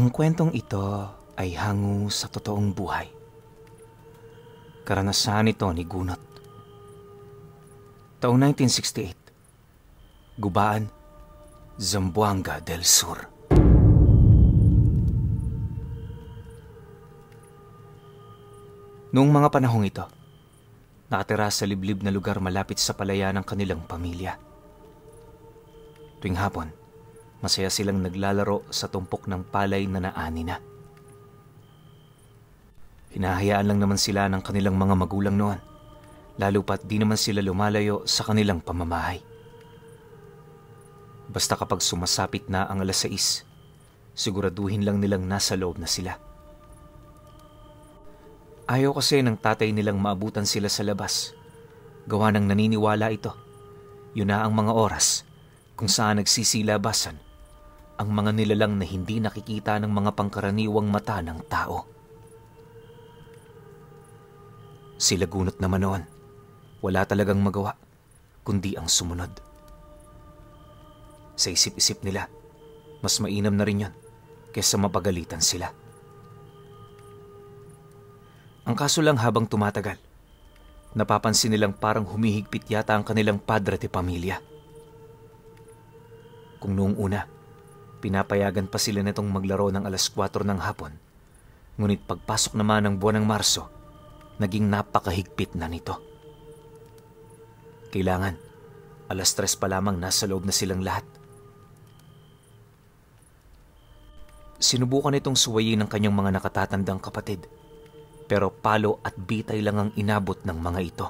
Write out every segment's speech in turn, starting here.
Ang kwentong ito ay hango sa totoong buhay. Karanasan ito ni Gunot. Taong 1968, Gubaan, Zamboanga del Sur. Noong mga panahong ito, nakatira sa liblib na lugar malapit sa palayan ng kanilang pamilya. Tuwing hapon, masaya silang naglalaro sa tumpok ng palay na naani na. Hinahayaan lang naman sila ng kanilang mga magulang noon, lalo pat di naman sila lumalayo sa kanilang pamamahay. Basta kapag sumasapit na ang 6:00, siguraduhin lang nilang nasa loob na sila. Ayaw kasi ng tatay nilang maabutan sila sa labas. Gawa ng naniniwala ito, yun na ang mga oras kung saan nagsisilabasan ang mga nilalang na hindi nakikita ng mga pangkaraniwang mata ng tao. Sila Gunot naman noon, wala talagang magawa kundi ang sumunod. Sa isip-isip nila, mas mainam na rin yun kaysa mapagalitan sila. Ang kaso lang habang tumatagal, napapansin nilang parang humihigpit yata ang kanilang padre de pamilya. Kung noong una, pinapayagan pa sila nitong maglaro ng 4:00 ng hapon, ngunit pagpasok naman ng buwan ng Marso, naging napakahigpit na nito. Kailangan, 3:00 pa lamang nasa loob na silang lahat. Sinubukan itong suwayin ng kanyang mga nakatatandang kapatid, pero palo at bitay lang ang inabot ng mga ito.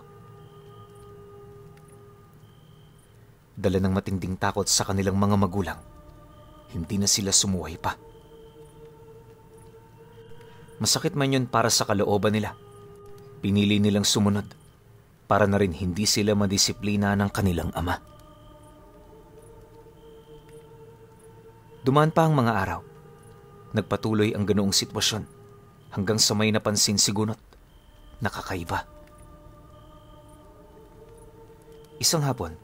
Dala ng matinding takot sa kanilang mga magulang, hindi na sila sumuway pa. Masakit man yun para sa kalooban nila, pinili nilang sumunod para na rin hindi sila madisiplina ng kanilang ama. Dumaan pa ang mga araw. Nagpatuloy ang ganoong sitwasyon hanggang sa may napansin si Gunot na kakaiba. Isang hapon,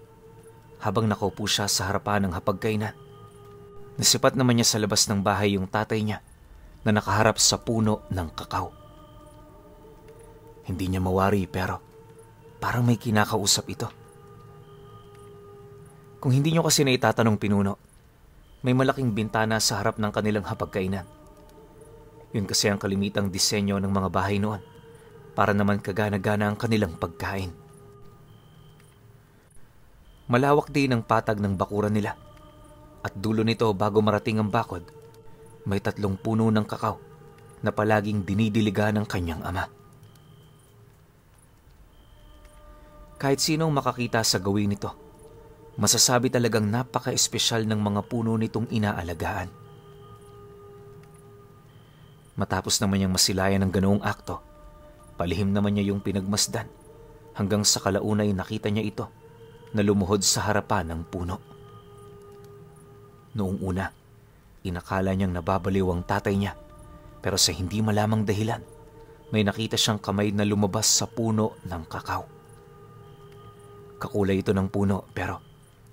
habang nakaupo siya sa harapan ng hapagkainan, nasipat naman niya sa labas ng bahay yung tatay niya na nakaharap sa puno ng kakao. Hindi niya mawari pero parang may kinakausap ito. Kung hindi niyo kasi na itatanong pinuno, may malaking bintana sa harap ng kanilang hapagkainan. Yun kasi ang kalimitang disenyo ng mga bahay noon para naman kagana-gana ang kanilang pagkain. Malawak din ang patag ng bakuran nila at dulo nito bago marating ang bakod, may 3 puno ng kakao na palaging dinidiligan ng kanyang ama. Kahit sinong makakita sa gawin nito, masasabi talagang napaka-espesyal ng mga puno nitong inaalagaan. Matapos naman niyang masilayan ng ganoong akto, palihim naman niya yung pinagmasdan hanggang sa kalaunay nakita niya ito na lumuhod sa harapan ng puno. Noong una, inakala niyang nababaliw ang tatay niya, pero sa hindi malamang dahilan, may nakita siyang kamay na lumabas sa puno ng kakao. Kakulay ito ng puno pero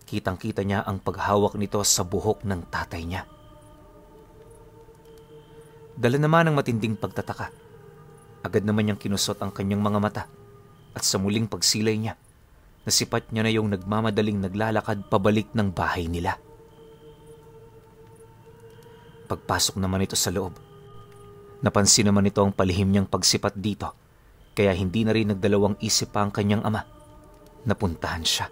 kitang-kita niya ang paghawak nito sa buhok ng tatay niya. Dala naman ng matinding pagtataka, agad naman niyang kinusot ang kanyang mga mata at sa muling pagsilay niya, nasipat niya na yung nagmamadaling naglalakad pabalik ng bahay nila. Pagpasok naman ito sa loob, napansin naman ito ang palihim niyang pagsipat dito, kaya hindi na rin nagdalawang isip pa ang kanyang ama. Napuntahan siya.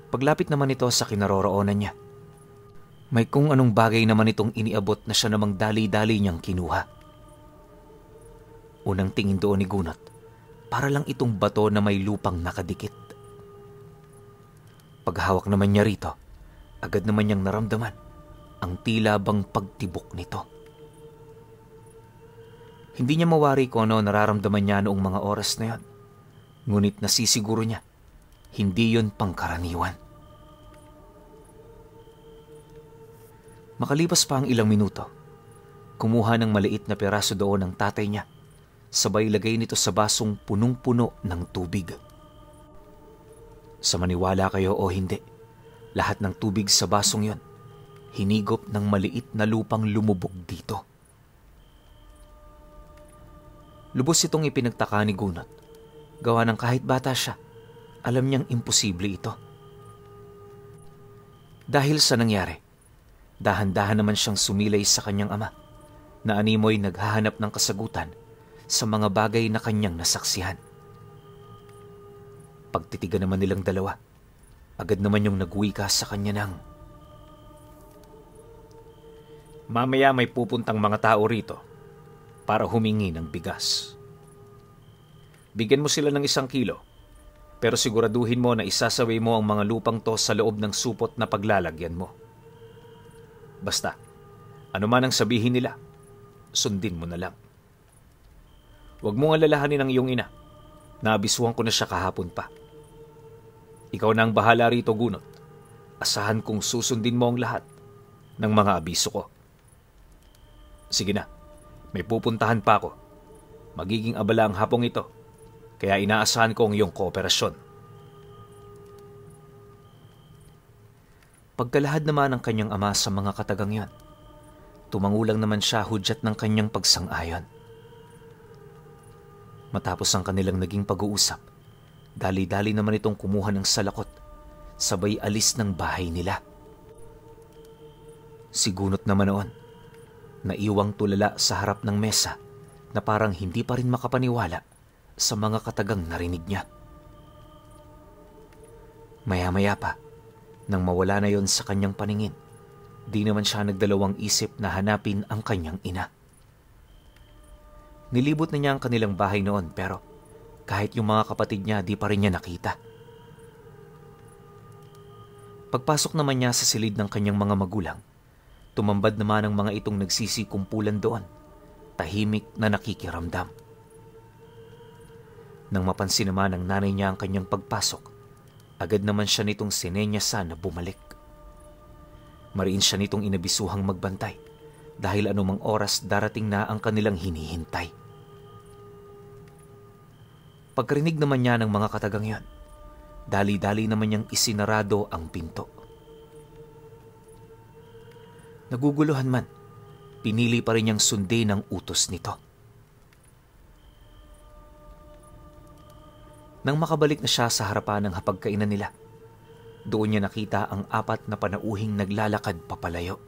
Paglapit naman ito sa kinaroroonan niya, may kung anong bagay naman itong iniabot na siya namang dali-dali niyang kinuha. Unang tingin doon ni Gunot, para lang itong bato na may lupang nakadikit. Paghawak naman niya rito, agad naman niyang naramdaman ang tila bang pagtibok nito. Hindi niya mawari kung ano nararamdaman niya noong mga oras na yon, ngunit nasisiguro niya, hindi yon pangkaraniwan. Makalipas pa ang ilang minuto, kumuha ng maliit na peraso doon ng tatay niya, sabay lagay nito sa basong punong-puno ng tubig. Sa maniwala kayo o hindi, lahat ng tubig sa basong yon hinigop ng maliit na lupang lumubog dito. Lubos itong ipinagtaka ni Gunot. Gawa ng kahit bata siya, alam niyang imposible ito. Dahil sa nangyari, dahan-dahan naman siyang sumilay sa kanyang ama, na animoy naghahanap ng kasagutan sa mga bagay na kanyang nasaksihan. Pagtitigan naman nilang dalawa, agad naman yung nagwika sa kanya ng, "Mamaya may pupuntang mga tao rito para humingi ng bigas. Bigyan mo sila ng 1 kilo, pero siguraduhin mo na isasaway mo ang mga lupang to sa loob ng supot na paglalagyan mo. Basta, ano man ang sabihin nila, sundin mo na lang. Huwag mong alalahanin ang iyong ina. Naabisuhan ko na siya kahapon pa. Ikaw na ang bahala rito, Gunot. Asahan kong susundin mo ang lahat ng mga abiso ko. Sige na, may pupuntahan pa ako. Magiging abala ang hapong ito, kaya inaasahan ko ang iyong kooperasyon." Pagkalahad naman ng kanyang ama sa mga katagang yon, tumangulang naman siya hudyat ng kanyang pagsang-ayon. Matapos ang kanilang naging pag-uusap, dali-dali naman itong kumuha ng salakot, sabay alis ng bahay nila. Si Gunot naman noon, naiwang tulala sa harap ng mesa na parang hindi pa rin makapaniwala sa mga katagang narinig niya. Maya-maya pa, nang mawala na yon sa kanyang paningin, di naman siya nagdalawang isip na hanapin ang kanyang ina. Nilibot na niya ang kanilang bahay noon, pero kahit yung mga kapatid niya, di pa rin niya nakita. Pagpasok naman niya sa silid ng kanyang mga magulang, tumambad naman ang mga itong nagsisikumpulan doon, tahimik na nakikiramdam. Nang mapansin naman ng nanay niya ang kanyang pagpasok, agad naman siya nitong sinenyasan na bumalik. Mariin siya nitong inabisuhang magbantay dahil anumang oras darating na ang kanilang hinihintay. Pagkarinig naman niya ng mga katagang yon, dali-dali naman niyang isinarado ang pinto. Naguguluhan man, pinili pa rin niyang sundin ang utos nito. Nang makabalik na siya sa harapan ng hapagkainan nila, doon niya nakita ang 4 na panauhing naglalakad papalayo.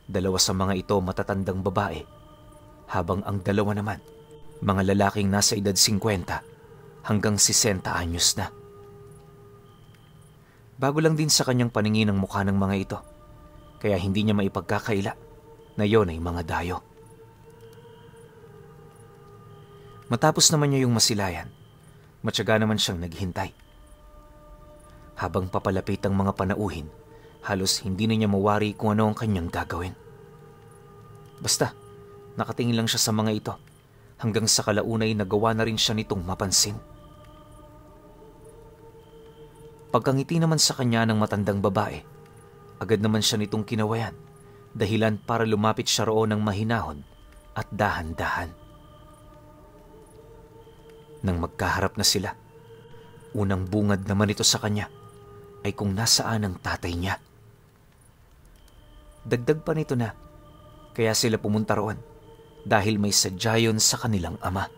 2 sa mga ito matatandang babae, habang ang 2 naman, mga lalaking nasa edad 50 hanggang 60 anyos na. Bago lang din sa kanyang paningin ang mukha ng mga ito, kaya hindi niya maipagkakaila na yon ay mga dayo. Matapos naman niya yung masilayan, matyaga naman siyang naghintay. Habang papalapit ang mga panauhin, halos hindi na niya mawari kung ano ang kanyang gagawin. Basta, nakatingin lang siya sa mga ito, hanggang sa kalaunay nagawa na rin siya nitong mapansin. Pagkangiti naman sa kanya ng matandang babae, agad naman siya nitong kinawayan, dahilan para lumapit siya roon ng mahinahon at dahan-dahan. Nang magkaharap na sila, unang bungad naman ito sa kanya ay kung nasaan ang tatay niya. Dagdag pa nito na, kaya sila pumunta roon dahil may sadya yon sa kanilang ama.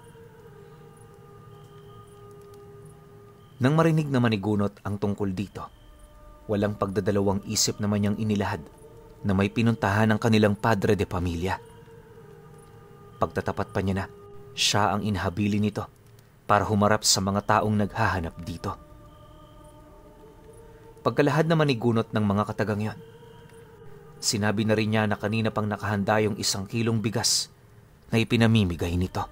Nang marinig naman ni Gunot ang tungkol dito, walang pagdadalawang isip naman niyang inilahad na may pinuntahan ng kanilang padre de pamilya. Pagtatapat pa niya na, siya ang inhabili nito para humarap sa mga taong naghahanap dito. Pagkalahad naman ni Gunot ng mga katagang yon, sinabi na rin niya na kanina pang nakahanda yung 1 kilong bigas na ipinamimigay nito.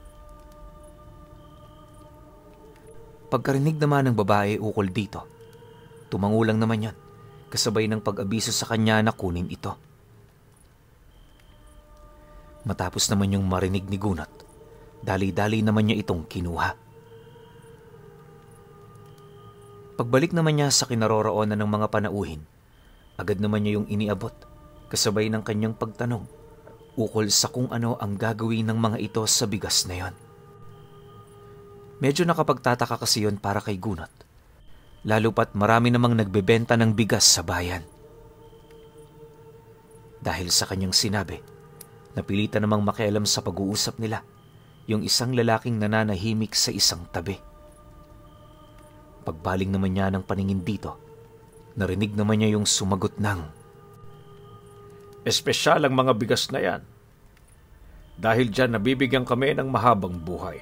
Pagkarinig naman ng babae ukol dito, tumangulang naman yon, kasabay ng pag-abiso sa kanya na kunin ito. Matapos naman yung marinig ni Gunot, dali-dali naman niya itong kinuha. Pagbalik naman niya sa kinaroroonan ng mga panauhin, agad naman niya yung iniabot, kasabay ng kanyang pagtanong ukol sa kung ano ang gagawin ng mga ito sa bigas na yon. Medyo nakapagtataka kasi yon para kay Gunot, lalo pat marami namang nagbebenta ng bigas sa bayan. Dahil sa kanyang sinabi, napilitan namang makialam sa pag-uusap nila yung isang lalaking nananahimik sa isang tabi. Pagbaling naman niya ng paningin dito, narinig naman niya yung sumagot ng, "Espesyal ang mga bigas na yan. Dahil dyan nabibigyan kami ng mahabang buhay.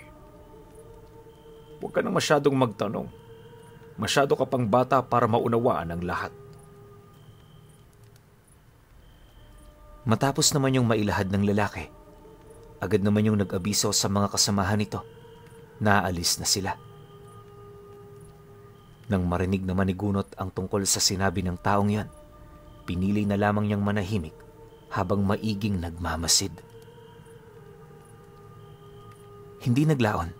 Huwag ka nang masyadong magtanong. Masyado ka pang bata para maunawaan ang lahat." Matapos naman yung mailahad ng lalaki, agad naman yung nag-abiso sa mga kasamahan nito na aalis na sila. Nang marinig naman ni Gunot ang tungkol sa sinabi ng taong yan, pinili na lamang niyang manahimik habang maiging nagmamasid. Hindi naglaon.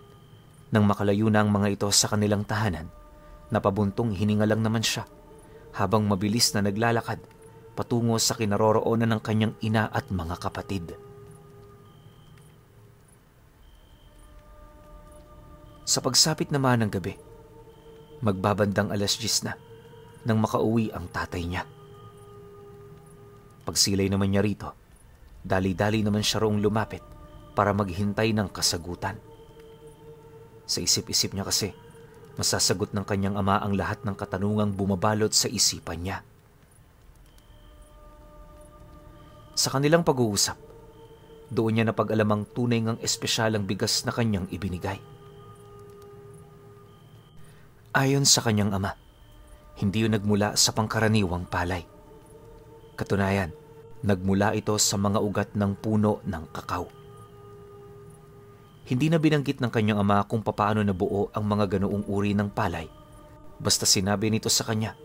Nang makalayo na ang mga ito sa kanilang tahanan, napabuntong hininga lang naman siya habang mabilis na naglalakad patungo sa kinaroroonan ng kanyang ina at mga kapatid. Sa pagsapit naman ng gabi, magbabandang 10:00 na nang makauwi ang tatay niya. Pagsilay naman niya rito, dali-dali naman siya roong lumapit para maghintay ng kasagutan. Sa isip-isip niya kasi, masasagot ng kanyang ama ang lahat ng katanungang bumabalot sa isipan niya. Sa kanilang pag-uusap, doon niya napag-alamang tunay ngang espesyal ang bigas na kanyang ibinigay. Ayon sa kanyang ama, hindi yun nagmula sa pangkaraniwang palay. Katunayan, nagmula ito sa mga ugat ng puno ng kakao. Hindi na binanggit ng kanyang ama kung papaano nabuo ang mga ganoong uri ng palay. Basta sinabi nito sa kanya,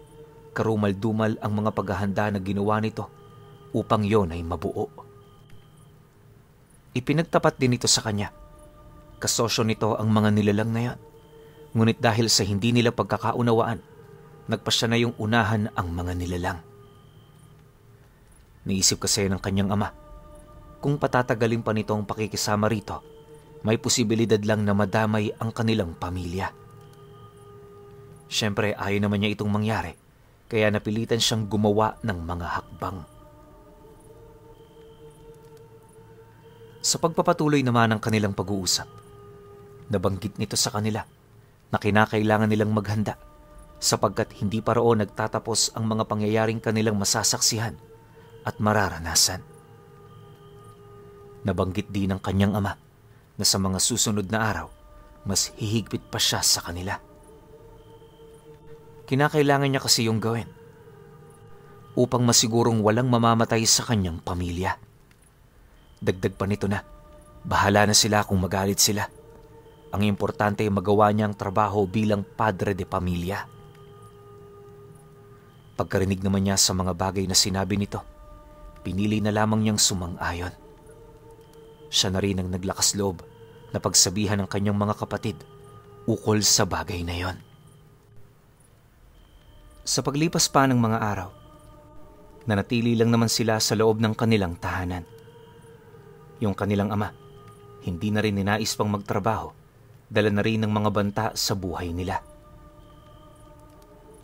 karumal-dumal ang mga paghahanda na ginawa nito upang yon ay mabuo. Ipinagtapat din ito sa kanya. Kasosyo nito ang mga nilalang na yan. Ngunit dahil sa hindi nila pagkakaunawaan, nagpasya na yung unahan ang mga nilalang. Naisip kasi ng kanyang ama, kung patatagalin pa nito ang pakikisama rito, may posibilidad lang na madamay ang kanilang pamilya. Siyempre ayaw naman niya itong mangyari, kaya napilitan siyang gumawa ng mga hakbang. Sa pagpapatuloy naman ng kanilang pag-uusap, nabanggit nito sa kanila na kinakailangan nilang maghanda sapagkat hindi pa roon nagtatapos ang mga pangyayaring kanilang masasaksihan at mararanasan. Nabanggit din ng kanyang ama na sa mga susunod na araw, mas hihigpit pa siya sa kanila. Kinakailangan niya kasi yung gawin upang masigurong walang mamamatay sa kanyang pamilya. Dagdag pa nito na, bahala na sila kung magalit sila. Ang importante ay magawa niya ang trabaho bilang padre de pamilya. Pagkarinig naman niya sa mga bagay na sinabi nito, pinili na lamang niyang sumang-ayon. Siya na rin ang naglakas loob na pagsabihan ng kanyang mga kapatid ukol sa bagay na yon. Sa paglipas pa ng mga araw, nanatili lang naman sila sa loob ng kanilang tahanan. Yung kanilang ama, hindi na rin ninais pang magtrabaho, dala na rin ng mga banta sa buhay nila.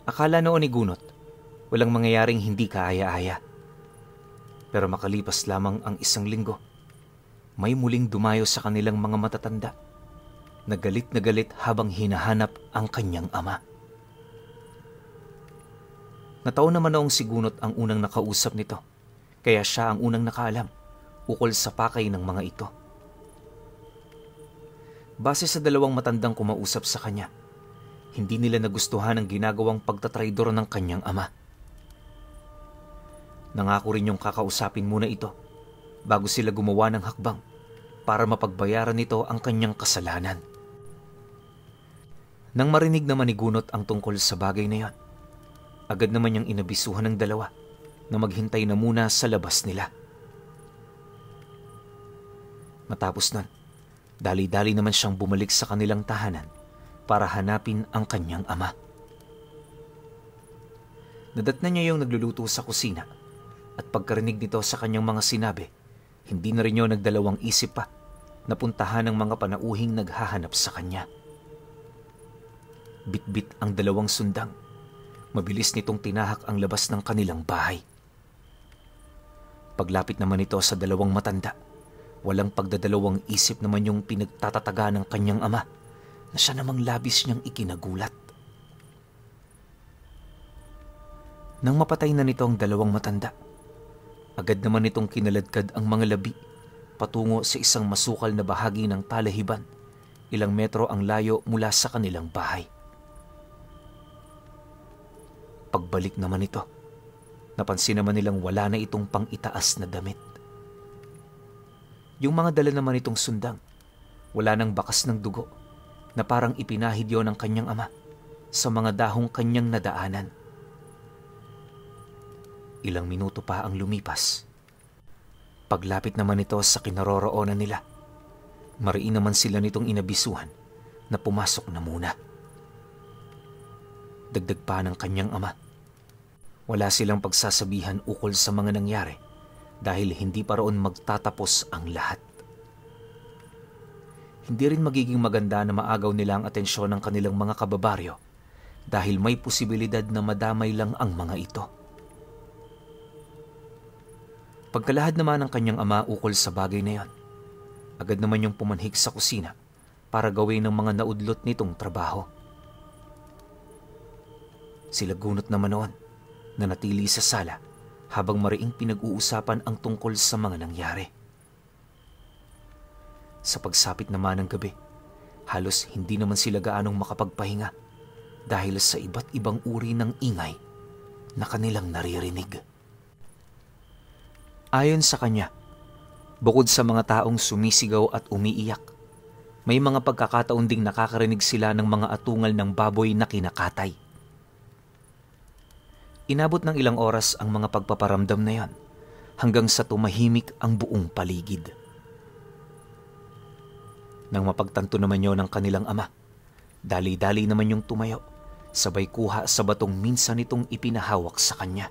Akala noon ni Gunot, walang mangyayaring hindi kaaya-aya. Pero makalipas lamang ang 1 linggo, may muling dumayo sa kanilang mga matatanda, na galit habang hinahanap ang kanyang ama. Nataon naman noong si Gunot ang unang nakausap nito, kaya siya ang unang nakaalam ukol sa pakay ng mga ito. Base sa 2 matandang kumausap sa kanya, hindi nila nagustuhan ang ginagawang pagtatraidor ng kanyang ama. Nangako rin yung kakausapin muna ito bago sila gumawa ng hakbang para mapagbayaran nito ang kanyang kasalanan. Nang marinig naman ni Gunot ang tungkol sa bagay na yon, agad naman niyang inabisuhan ng 2 na maghintay na muna sa labas nila. Matapos nun, dali-dali naman siyang bumalik sa kanilang tahanan para hanapin ang kanyang ama. Nadatnan niya yung nagluluto sa kusina at pagkarinig nito sa kanyang mga sinabi, hindi na rin yun nagdalawang isip pa na puntahan ng mga panauhing naghahanap sa kanya. Bit-bit ang 2 sundang. Mabilis nitong tinahak ang labas ng kanilang bahay. Paglapit naman ito sa dalawang matanda, walang pagdadalawang isip naman yung pinagtatataga ng kanyang ama na siya namang labis niyang ikinagulat. Nang mapatay na nito ang dalawang matanda, agad naman nitong kinaladkad ang mga labi patungo sa isang masukal na bahagi ng talahiban, ilang metro ang layo mula sa kanilang bahay. Pagbalik naman ito, napansin naman nilang wala na itong pang-itaas na damit. Yung mga dala naman itong sundang, wala nang bakas ng dugo na parang ipinahid yon ng kanyang ama sa mga dahong kanyang nadaanan. Ilang minuto pa ang lumipas. Paglapit naman ito sa kinaroroonan nila, mariin naman sila nitong inabisuhan na pumasok na muna. Dagdag pa ng kanyang ama, wala silang pagsasabihan ukol sa mga nangyari dahil hindi pa roon magtatapos ang lahat. Hindi rin magiging maganda na maagaw nila ang atensyon ng kanilang mga kababaryo dahil may posibilidad na madamay lang ang mga ito. Pagkalahad naman ng kanyang ama ukol sa bagay na yon, agad naman yung pumanhik sa kusina para gawin ng mga naudlot nitong trabaho. Sila gunot naman noon na natili sa sala habang mariing pinag-uusapan ang tungkol sa mga nangyari. Sa pagsapit naman ng gabi, halos hindi naman sila gaanong makapagpahinga dahil sa iba't ibang uri ng ingay na kanilang naririnig. Ayon sa kanya, bukod sa mga taong sumisigaw at umiiyak, may mga pagkakataon ding nakakarinig sila ng mga atungal ng baboy na kinakatay. Inabot ng ilang oras ang mga pagpaparamdam na yan hanggang sa tumahimik ang buong paligid. Nang mapagtanto naman yon ng kanilang ama, dali-dali naman yung tumayo, sabay kuha sa batong minsan itong ipinahawak sa kanya.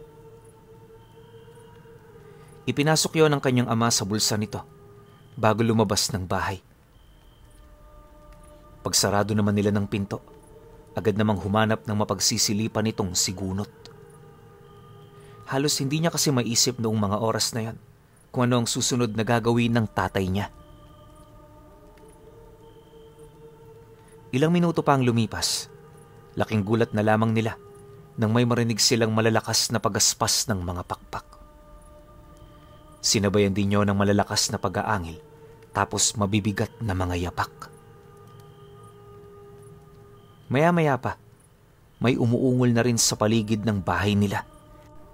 Ipinasok yon ng kanyang ama sa bulsa nito bago lumabas ng bahay. Pagsarado naman nila ng pinto, agad namang humanap ng mapagsisilipan nitong si Gunot. Halos hindi niya kasi maisip noong mga oras na yan kung ano ang susunod na gagawin ng tatay niya. Ilang minuto pa ang lumipas, laking gulat na lamang nila nang may marinig silang malalakas na pagaspas ng mga pakpak. Sinabayan din niyo ng malalakas na pag-aangil tapos mabibigat na mga yapak. Maya-maya pa, may umuungol na rin sa paligid ng bahay nila,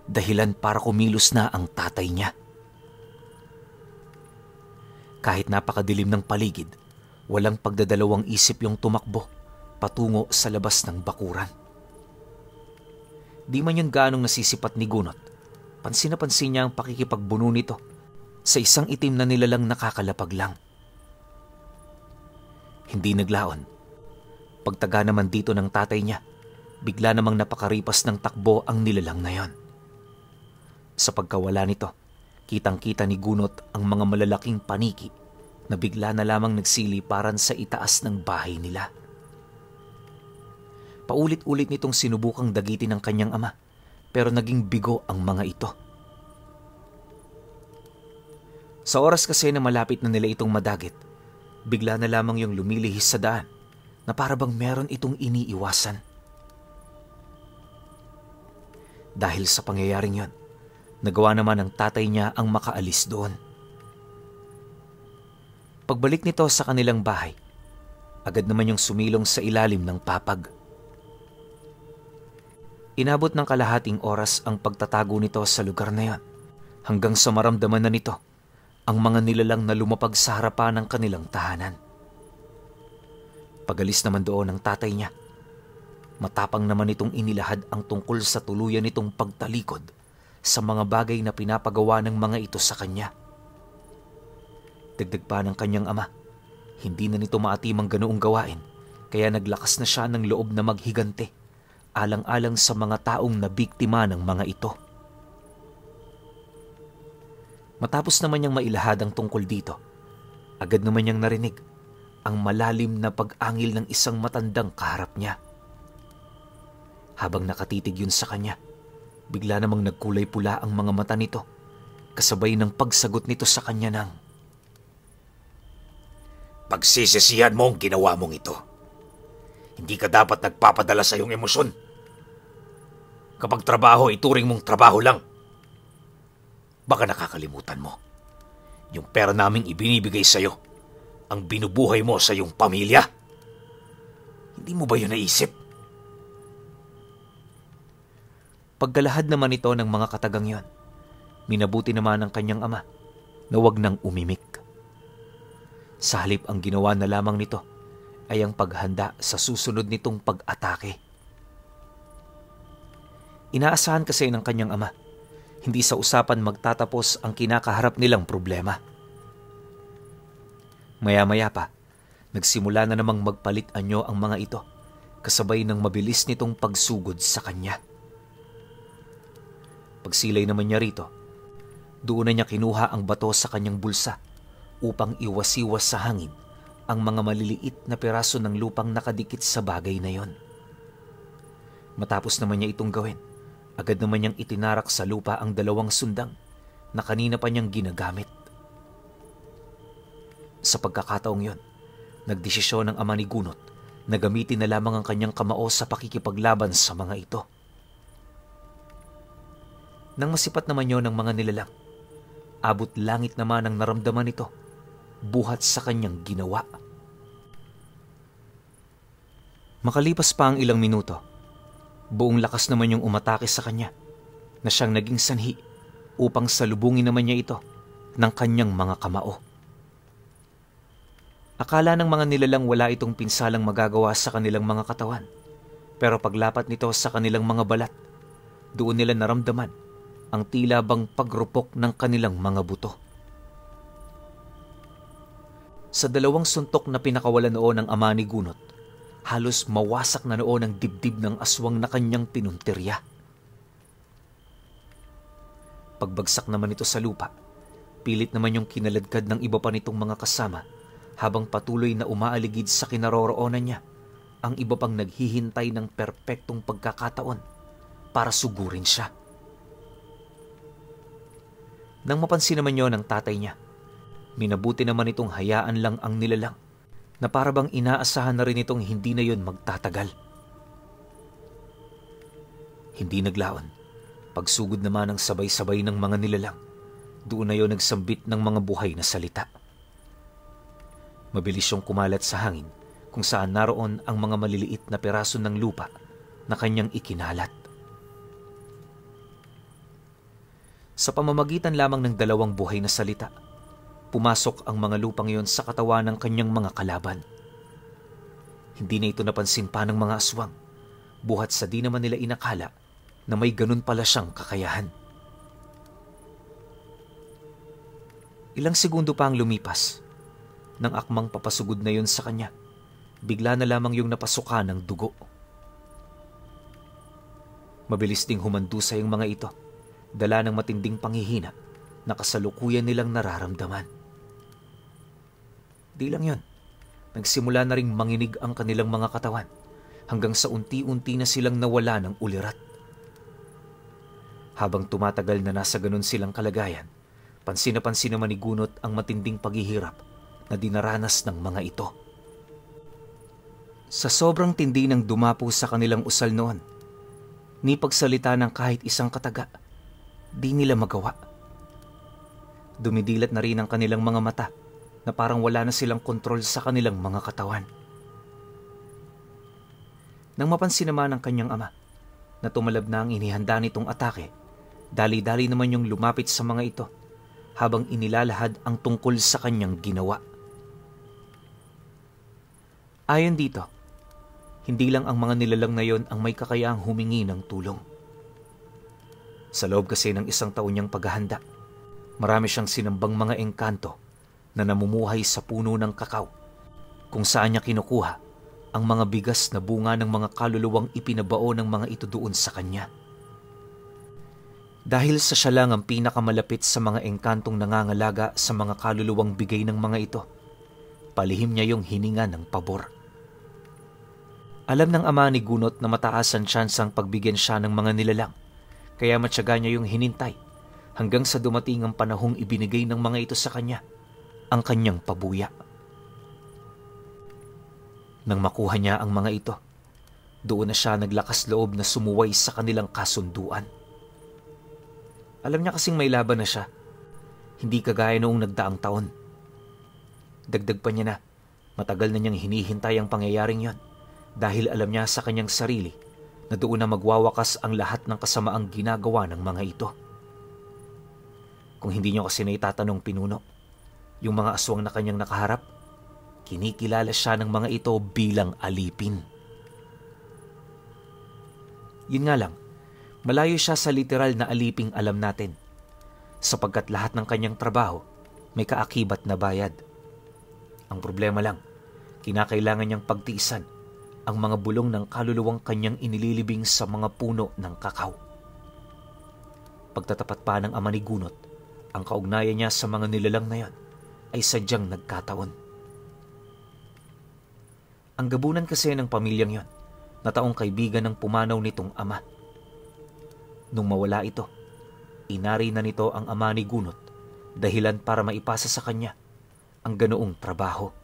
dahilan para kumilos na ang tatay niya. Kahit napakadilim ng paligid, walang pagdadalawang isip yung tumakbo patungo sa labas ng bakuran. Di man yun ganong nasisipat ni Gunot, pansin na pansin niya ang pakikipagbuno nito sa isang itim na nilalang nakakalapag lang. Hindi naglaon. Pagtaga naman dito ng tatay niya, bigla namang napakaripas ng takbo ang nilalang na yon. Sa pagkawala nito, kitang-kita ni Gunot ang mga malalaking paniki na bigla na lamang nagsiliparan sa itaas ng bahay nila. Paulit-ulit nitong sinubukang dagitin ng kanyang ama, pero naging bigo ang mga ito. Sa oras kasi na malapit na nila itong madagit, bigla na lamang yung lumilihis sa daan na para bang meron itong iniiwasan. Dahil sa pangyayaring yon, nagawa naman ng tatay niya ang makaalis doon. Pagbalik nito sa kanilang bahay, agad naman yung sumilong sa ilalim ng papag. Inabot ng kalahating oras ang pagtatago nito sa lugar na yon hanggang sa maramdaman na nito ang mga nilalang na lumapag sa harapan ng kanilang tahanan. Pagalis naman doon ng tatay niya, matapang naman itong inilahad ang tungkol sa tuluyan nitong pagtalikod sa mga bagay na pinapagawa ng mga ito sa kanya. Dagdag pa ng kanyang ama, hindi na nito maatimang ganoong gawain kaya naglakas na siya ng loob na maghigante alang-alang sa mga taong nabiktima ng mga ito. Matapos naman niyang mailahad ang tungkol dito, agad naman niyang narinig ang malalim na pag-angil ng isang matandang kaharap niya. Habang nakatitig yun sa kanya, bigla namang nagkulay pula ang mga mata nito kasabay ng pagsagot nito sa kanya ng, Pagsisisihan mo ang ginawa mong ito. Hindi ka dapat nagpapadala sa iyong emosyon. Kapag trabaho, ituring mong trabaho lang. Baka nakakalimutan mo. Yung pera naming ibinibigay sa iyo, ang binubuhay mo sa iyong pamilya. Hindi mo ba yun naisip? Paggalahad naman ito ng mga katagang yon, minabuti naman ng kanyang ama na wag nang umimik. Sa halip ang ginawa na lamang nito ay ang paghanda sa susunod nitong pag-atake. Inaasahan kasi ng kanyang ama, hindi sa usapan magtatapos ang kinakaharap nilang problema. Maya-maya pa, nagsimula na namang magpalit-anyo ang mga ito, kasabay ng mabilis nitong pagsugod sa kanya. Pagsilay naman niya rito, doon na niya kinuha ang bato sa kanyang bulsa upang iwasiwas sa hangin ang mga maliliit na piraso ng lupang nakadikit sa bagay na yon. Matapos naman niya itong gawin, agad naman niyang itinarak sa lupa ang 2 sundang na kanina pa niyang ginagamit. Sa pagkakataong yon, nagdesisyon ng ama ni Gunot na gamitin na lamang ang kanyang kamao sa pakikipaglaban sa mga ito. Nang masipat naman yon ng mga nilalang, abot langit naman ang naramdaman nito buhat sa kanyang ginawa. Makalipas pa ang ilang minuto, buong lakas naman yung umatake sa kanya na siyang naging sanhi upang salubungin naman niya ito ng kanyang mga kamao. Akala ng mga nilalang wala itong pinsalang magagawa sa kanilang mga katawan, pero paglapat nito sa kanilang mga balat, doon nila naramdaman ang tila bang pagrupok ng kanilang mga buto. Sa 2 suntok na pinakawalan noon ng ama ni Gunot, halos mawasak na noon ang dibdib ng aswang na kanyang pinuntirya. Pagbagsak naman ito sa lupa, pilit naman yung kinaladkad ng iba pa nitong mga kasama habang patuloy na umaaligid sa kinaroroonan niya ang iba pang naghihintay ng perpektong pagkakataon para sugurin siya. Nang mapansin naman yon ng tatay niya, minabuti naman itong hayaan lang ang nilalang na parabang inaasahan na rin itong hindi na yon magtatagal. Hindi naglaon, pagsugod naman ng sabay-sabay ng mga nilalang, doon na yon nagsambit ng mga buhay na salita. Mabilis yung kumalat sa hangin kung saan naroon ang mga maliliit na piraso ng lupa na kanyang ikinalat. Sa pamamagitan lamang ng 2 buhay na salita, pumasok ang mga lupang yon sa katawan ng kanyang mga kalaban. Hindi na ito napansin pa ng mga aswang, buhat sa di naman nila inakala na may ganun pala siyang kakayahan. Ilang segundo pa ang lumipas, nang akmang papasugod na yon sa kanya, bigla na lamang yung napasukan ng dugo. Mabilis ding humandusay ang mga ito, dala ng matinding panghihina na kasalukuyan nilang nararamdaman. Di lang yon, nagsimula na ring manginig ang kanilang mga katawan hanggang sa unti-unti na silang nawala ng ulirat. Habang tumatagal na nasa ganun silang kalagayan, pansin na pansin naman ni Gunot ang matinding paghihirap na dinaranas ng mga ito. Sa sobrang tindi ng dumapo sa kanilang usal noon, ni pagsalita ng kahit isang kataga, di nila magawa. Dumidilat na rin ang kanilang mga mata na parang wala na silang kontrol sa kanilang mga katawan. Nang mapansin naman ng kanyang ama na tumalab na ang inihanda nitong atake, dali-dali naman yung lumapit sa mga ito habang inilalahad ang tungkol sa kanyang ginawa. Ayon dito, hindi lang ang mga nilalang na yon ang may kakayahang humingi ng tulong. Sa loob kasi ng 1 taon niyang paghahanda, marami siyang sinambang mga engkanto na namumuhay sa puno ng kakao, kung saan niya kinukuha ang mga bigas na bunga ng mga kaluluwang ipinabao ng mga ito doon sa kanya. Dahil sa siya lang ang pinakamalapit sa mga engkantong nangangalaga sa mga kaluluwang bigay ng mga ito, palihim niya yung hininga ng pabor. Alam ng ama ni Gunot na mataas ang tsansang pagbigyan siya ng mga nilalang, kaya matyaga niya yung hinintay hanggang sa dumating ang panahong ibinigay ng mga ito sa kanya ang kanyang pabuya. Nang makuha niya ang mga ito, doon na siya naglakas loob na sumuway sa kanilang kasunduan. Alam niya kasing may laban na siya, hindi kagaya noong nagdaang taon. Dagdag pa niya na matagal na niyang hinihintay ang pangyayaring yon dahil alam niya sa kanyang sarili na doon na magwawakas ang lahat ng kasamaang ginagawa ng mga ito. Kung hindi niyo kasi naitatanong pinuno, yung mga aswang na kanyang nakaharap, kinikilala siya ng mga ito bilang alipin. Yun nga lang, malayo siya sa literal na aliping alam natin, sapagkat lahat ng kanyang trabaho may kaakibat na bayad. Ang problema lang, kinakailangan niyang pagtiisan ang mga bulong ng kaluluwang kanyang inililibing sa mga puno ng kakao. Pagtatapat pa ng ama ni Gunot, ang kaugnayan niya sa mga nilalang na yan ay sadyang nagkataon. Ang gabunan kasi ng pamilyang yon na taong kaibigan ng pumanaw nitong ama. Nung mawala ito, inari na nito ang ama ni Gunot dahilan para maipasa sa kanya ang ganoong trabaho.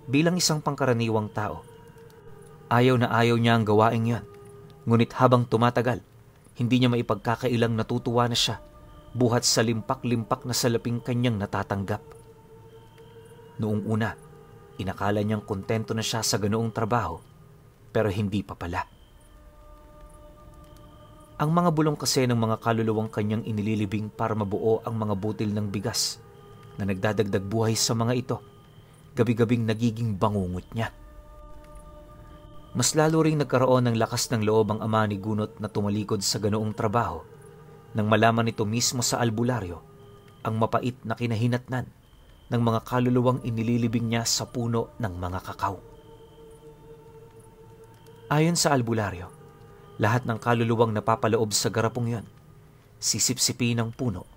Bilang isang pangkaraniwang tao, ayaw na ayaw niya ang gawaing yan, ngunit habang tumatagal, hindi niya maipagkakailang natutuwa na siya buhat sa limpak-limpak na salaping kanyang natatanggap. Noong una, inakala niyang kontento na siya sa ganoong trabaho, pero hindi pa pala. Ang mga bulong kasi ng mga kaluluwang kanyang inililibing para mabuo ang mga butil ng bigas na nagdadagdag buhay sa mga ito, gabi-gabing nagiging bangungot niya. Mas lalo ring nagkaroon ng lakas ng loob ang ama ni Gunot na tumalikod sa ganoong trabaho nang malaman nito mismo sa albularyo ang mapait na kinahinatnan ng mga kaluluwang inililibing niya sa puno ng mga kakao. Ayon sa albularyo, lahat ng kaluluwang napapaloob sa garapong yon, sisipsipin ng puno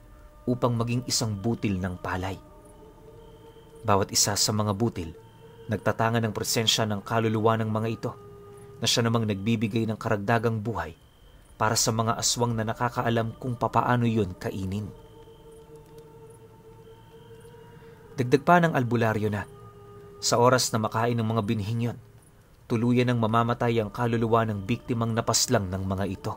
upang maging isang butil ng palay. Bawat isa sa mga butil, nagtatanga ng presensya ng kaluluwa ng mga ito na siya namang nagbibigay ng karagdagang buhay para sa mga aswang na nakakaalam kung papaano yun kainin. Dagdag pa ng albularyo na, sa oras na makain ng mga binhing yon, tuluyan ng mamamatay ang kaluluwa ng biktimang napaslang ng mga ito.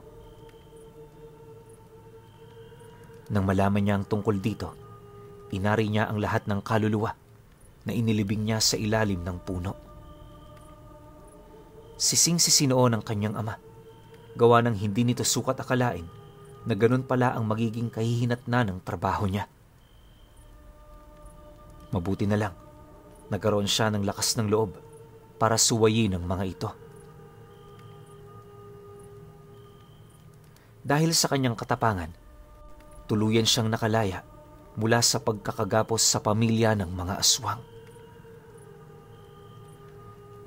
Nang malaman niya ang tungkol dito, inari niya ang lahat ng kaluluwa na inilibing niya sa ilalim ng puno. Sising-sisi noon ang kanyang ama, gawa ng hindi nito sukat akalain na ganun pala ang magiging kahihinatnan ng trabaho niya. Mabuti na lang, nagkaroon siya ng lakas ng loob para suwayin ang mga ito. Dahil sa kanyang katapangan, tuluyan siyang nakalaya mula sa pagkakagapos sa pamilya ng mga aswang.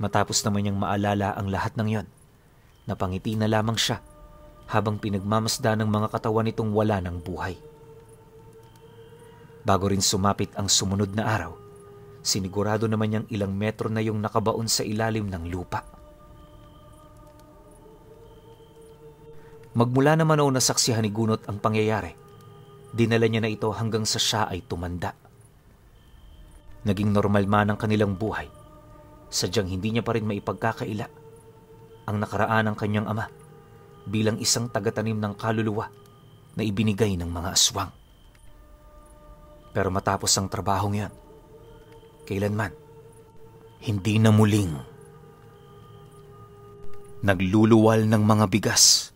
Matapos naman niyang maalala ang lahat ng yon, napangiti na lamang siya habang pinagmamasda ng mga katawan nitong wala ng buhay. Bago rin sumapit ang sumunod na araw, sinigurado naman niyang ilang metro na yung nakabaon sa ilalim ng lupa. Magmula naman noong nasaksihan ni Gunot ang pangyayari, dinala niya na ito hanggang sa siya ay tumanda. Naging normal man ang kanilang buhay, sadyang hindi niya pa rin maipagkakaila ang nakaraan ng kanyang ama bilang isang tagatanim ng kaluluwa na ibinigay ng mga aswang. Pero matapos ang trabahong yan, kailanman, hindi na muling nagluluwal ng mga bigas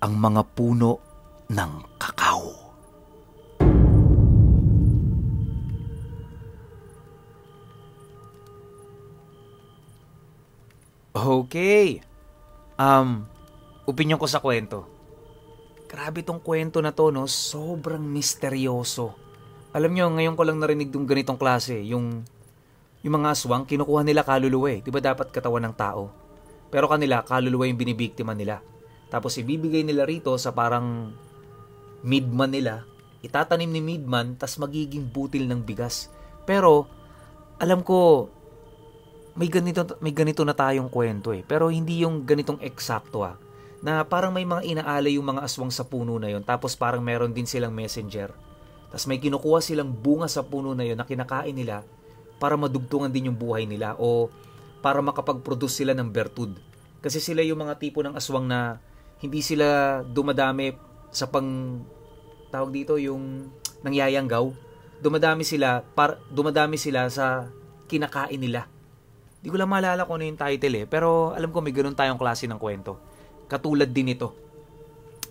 ang mga puno ng kakao. Okay. Opinyon ko sa kwento. Grabe tong kwento na to, no? Sobrang misteryoso. Alam nyo, ngayon ko lang narinig yung ganitong klase. Yung mga aswang, kinukuha nila kaluluwa eh. Diba dapat katawan ng tao? Pero kanila, kaluluwa yung binibiktima nila. Tapos ibibigay nila rito sa parang midman nila. Itatanim ni midman, tas magiging butil ng bigas. Pero, alam ko, may ganito na tayong kwento eh. Pero hindi yung ganitong eksakto ah. na parang may mga inaalay yung mga aswang sa puno na yon, tapos parang meron din silang messenger. Tapos may kinukuha silang bunga sa puno na yon na kinakain nila para madugtungan din yung buhay nila o para makapag-produce sila ng bertud. Kasi sila yung mga tipo ng aswang na hindi sila dumadami sa tawag dito yung nangyayanggaw. Dumadami sila sa kinakain nila. Di ko lang maalala kung ano yung title pero alam ko may ganun tayong klase ng kwento. Katulad din ito.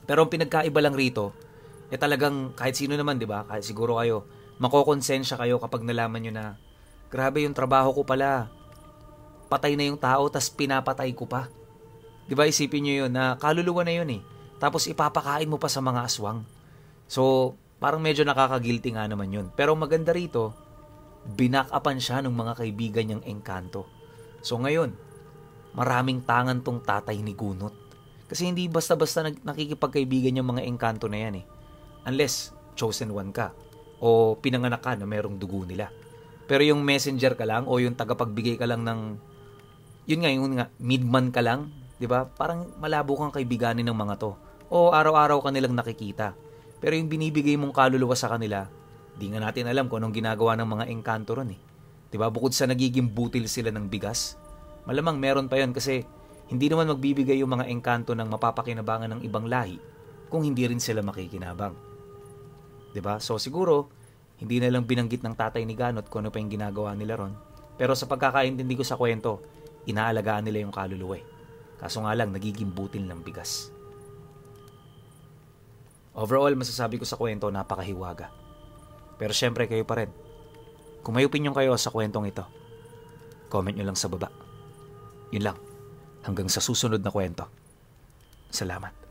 Pero ang pinagkaiba lang rito, talagang kahit sino naman, di ba? Kahit siguro kayo, makokonsensya kayo kapag nalaman nyo na, grabe yung trabaho ko pala. Patay na yung tao, tas pinapatay ko pa. Di ba? Isipin nyo yun, na kaluluwa na yun Tapos ipapakain mo pa sa mga aswang. So, parang medyo nakaka-guilty nga naman yun. Pero maganda rito, binak-upan siya ng mga kaibigan niyang engkanto. So ngayon, maraming tangan tong tatay ni Gunot. Kasi hindi basta-basta nakikipagkaibigan yung mga engkanto na yan Unless, chosen one ka. O pinanganak ka na merong dugo nila. Pero yung messenger ka lang o yung tagapagbigay ka lang ng, yun nga, midman ka lang, di ba? Parang malabo kang kaibiganin ng mga to. O araw-araw ka nilang nakikita. Pero yung binibigay mong kaluluwa sa kanila, di nga natin alam kung anong ginagawa ng mga engkanto ron Di ba? Bukod sa nagiging butil sila ng bigas, malamang meron pa yon kasi hindi naman magbibigay yung mga engkanto ng mapapakinabangan ng ibang lahi kung hindi rin sila makikinabang. 'Di ba? So siguro, hindi na lang binanggit ng tatay ni Ganot kung ano pa yung ginagawa nila ron. Pero sa pagkakaintindi ko sa kwento, inaalagaan nila yung kaluluwa Kaso nga lang, nagiging butil ng bigas. Overall, masasabi ko sa kwento, napakahiwaga. Pero syempre, kayo pa rin. Kung may opinion kayo sa kwentong ito, comment nyo lang sa baba. Yun lang. Hanggang sa susunod na kwento. Salamat.